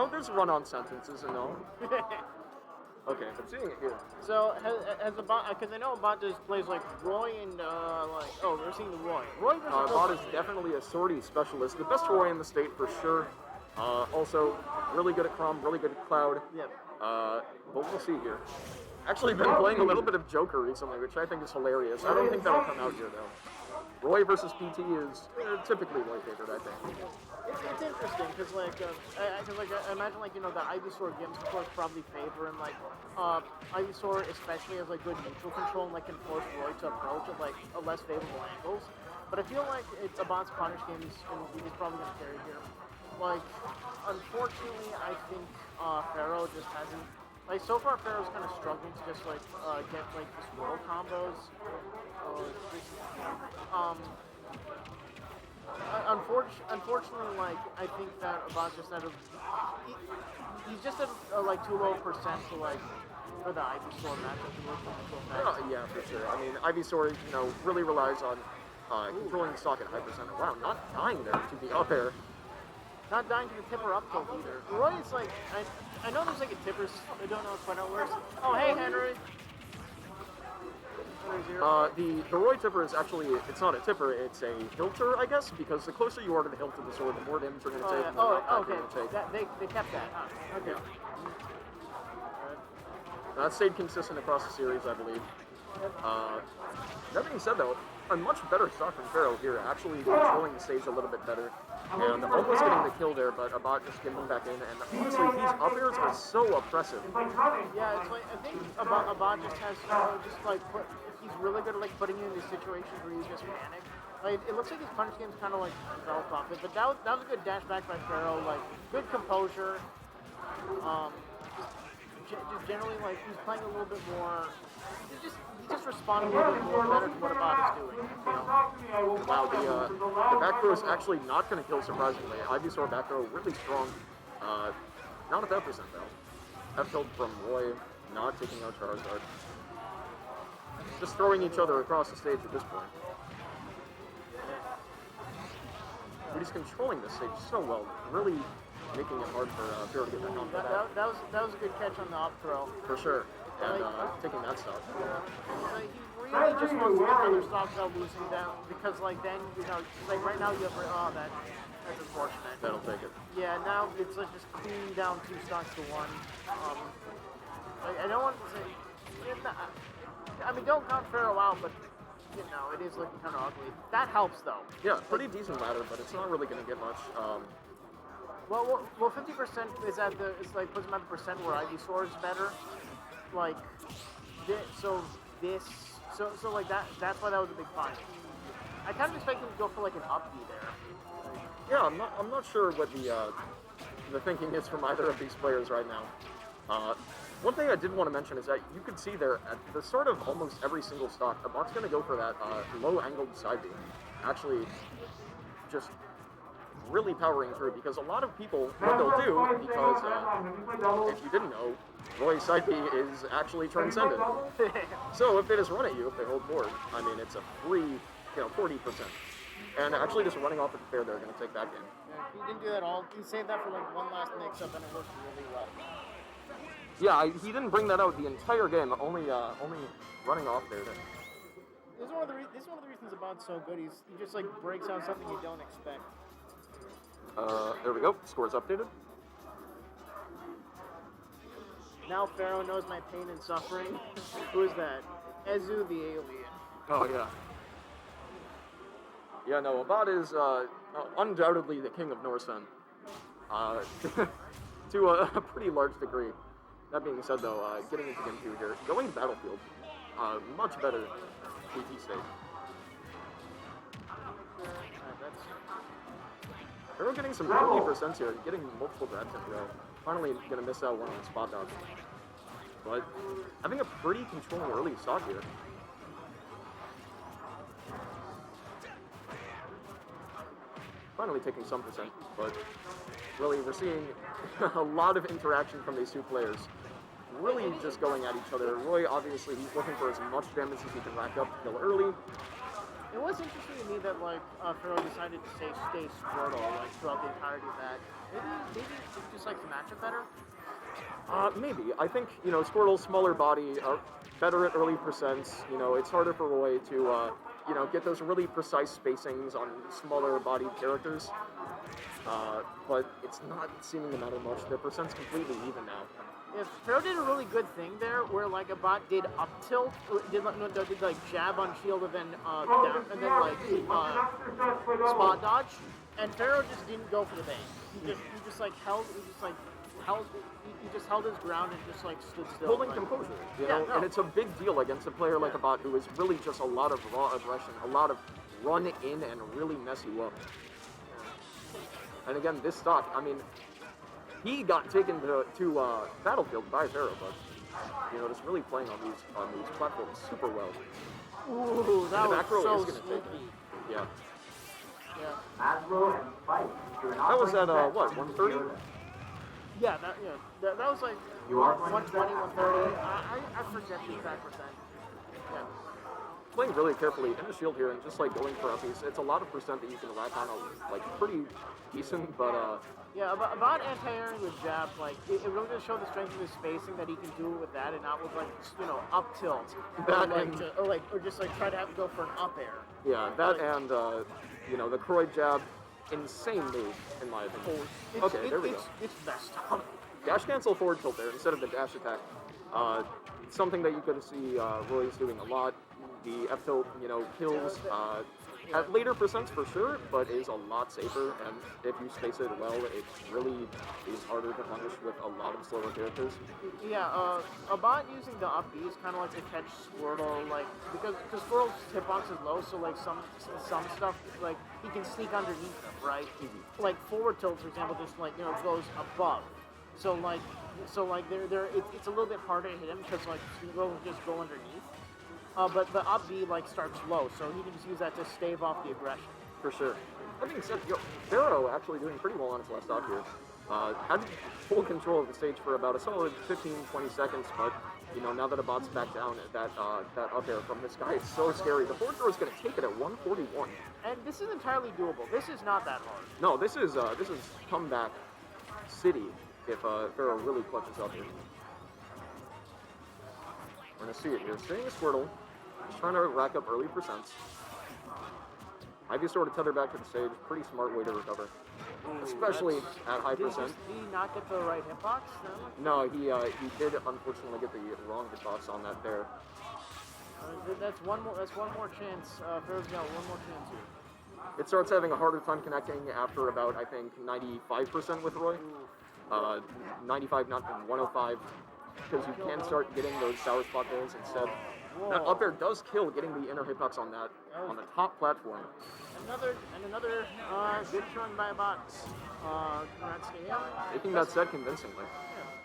know, there's run-on sentences and all. Okay, I'm seeing it here. So has Abat, because I know Abat just plays like Roy and we're seeing the Roy. Roy versus Abat is definitely a sortie specialist, the best Roy in the state for sure. Also, really good at Crom, really good at Cloud. Yeah. But we'll see here. Actually, been playing a little bit of Joker recently, which I think is hilarious. I don't think that'll come out here though. Roy versus PT is typically Roy favorite, I think. It's interesting because I imagine the Ivysaur games of course probably favor and Ivysaur especially has good neutral control and can force Roy to approach at a less favorable angles. But I feel like it's Abat's punish games and he's probably gonna carry here. Unfortunately, I think Pharaoh just hasn't. So far, Pharaoh's kind of struggling to just get the swirl combos. Unfortunately, I think that Abat just he's just at too low percent to for the Ivysaur matchup. Yeah, for sure. I mean, Ivysaur, really relies on controlling the stock at high percent. Wow, not dying there to the up air. Not dying to the tipper up tilt either. Roy is I know there's a tipper, I don't know quite how it works. Oh, hey, Henry! The Roy tipper is actually, it's not a tipper, it's a hilter, I guess, because the closer you are to the hilt of the sword, the more damage you're going to take. Yeah. Okay. They kept that, huh? Okay. Yeah. That stayed consistent across the series, I believe. That being said, though, a much better stock from Pharaoh here, actually controlling the stage a little bit better. And almost getting the kill there, but Abat just getting him back in. And honestly, these up airs are so oppressive. Yeah, it's I think Abat just has, he's really good at putting you in these situations where you just panic. It looks like his punch game's kind of developed off it, but that was a good dash back by Pharaoh. Good composure. Just generally, he's playing a little bit more. He just responded a little bit more better to what Abat is doing. Wow, the back throw is actually not going to kill, surprisingly. Ivysaur back throw really strong. Not at that percent, though. F tilt from Roy, not taking out Charizard. Just throwing each other across the stage at this point. But he's controlling the stage so well, really making it hard for Pharaoh to get back on for that. That was a good catch on the up throw. For sure. And taking that stock. He really just wants to get other stocks without losing them because then right now you have that's unfortunate. That'll take it. Yeah, now it's just cleaning down 2 stocks to 1. I don't want to say. I mean, don't count Pharaoh out, but it is looking kind of ugly. That helps though. Yeah, pretty decent ladder, but it's not really going to get much. Well, 50% is puts him at the percent where Ivysaur is better. That's why that was a big find. I kind of expect him to go for an up B there. Yeah, I'm not sure what the thinking is from either of these players right now. One thing I did want to mention is that you could see there at the start of almost every single stock, Abat's going to go for that low-angled side B. Actually, just really powering through, because a lot of people, what they'll do, because if you didn't know, Roy's side B is actually transcendent. So if they just run at you, if they hold board, I mean, it's a free, 40%. And actually just running off at the fair, they're going to take that game. Yeah, he didn't do that all. He saved that for one last mix-up, and it worked really well. Yeah, he didn't bring that out the entire game, only running off there. This is one of the reasons Abat's so good. He just breaks out something you don't expect. There we go. Score's updated. Now Pharaoh knows my pain and suffering. Who is that? Ezu the alien. Oh yeah. Yeah, no, Abat is undoubtedly the king of Norsen. To a pretty large degree. That being said, though, getting into Game 2 here, going to Battlefield, much better PT state. Pharaoh getting some early percents here, getting multiple grabs in a row. Finally going to miss out one on the spot dodge. But having a pretty controlling early stock here. Finally taking some percent, but really we're seeing a lot of interaction from these two players. Really just going at each other. Roy, obviously, he's looking for as much damage as he can rack up to kill early. It was interesting to me that like Pharaoh decided to stay Squirtle like throughout the entirety of that. Maybe it just like the matchup better. Maybe. I think, Squirtle's smaller body, better at early percents. It's harder for Roy to, get those really precise spacings on smaller bodied characters. But it's not seeming to matter much. Their percent's completely even now. If Pharaoh did a really good thing there, where like Abat did up tilt, did like jab on shield and then down, and then like spot dodge, and Pharaoh just didn't go for the bait. He just like held his ground and just like stood still. Holding like, composure, no. and it's a big deal against a player like Abat who is really just a lot of raw aggression, a lot of run in and really mess you up. And again, this stock, I mean, he got taken to Battlefield by Pharaoh, but just really playing on these platforms super well. Ooh, that was so take sneaky. it. Yeah. Yeah. That was at what, 130? Yeah, that was like 120, 130. I forget the exact percent. Yeah. Playing really carefully in the shield here and just like going for uppies. It's a lot of percent that you can rack on, like pretty decent, but yeah, about anti-airing with jab, like it really does show the strength of his spacing that he can do it with that and not with like up tilt or just like try to go for an up air. Yeah, that and the Croy jab, insane move in my opinion. There we go. It's messed up. Dash cancel forward tilt there instead of the dash attack. Something that you could see Roy's doing a lot. The F tilt, kills at later percents for sure, but is a lot safer. And if you space it well, it really is harder to punish with a lot of slower characters. Yeah, Abat using the up B is kind of like to catch Squirtle, like because Squirtle's hitbox is low, so like some stuff like he can sneak underneath them, right? Mm-hmm. Like forward tilt, for example, just like goes above. So like it's a little bit harder to hit him because like Squirtle will just go underneath. But the up B like starts low, so he can just use that to stave off the aggression. For sure. That being said, Pharaoh actually doing pretty well on his last stop here. Had full control of the stage for about a solid 15-20 seconds, but now that Abat's back down, that up air from this guy is so scary. The forward throw is going to take it at 141. And this is entirely doable. This is not that hard. No, this is comeback city if Pharaoh really clutches up here. We're going to see it here. Seeing the Squirtle. Just trying to rack up early percents. Ivysaur to tether back to the stage. Pretty smart way to recover. Ooh, especially at high percent. Did he not get the right hitbox? No, he did unfortunately get the wrong hitbox on that there. That's one more chance. Pharaoh's got one more chance here. It starts having a harder time connecting after about, I think, 95% with Roy. 95, not 105. Because you can start getting those sour spot goals instead. Whoa. That up air does kill getting the inner hitbox on that on the top platform. Another good showing by Abat. Congrats to him. Making that set convincingly. Yeah.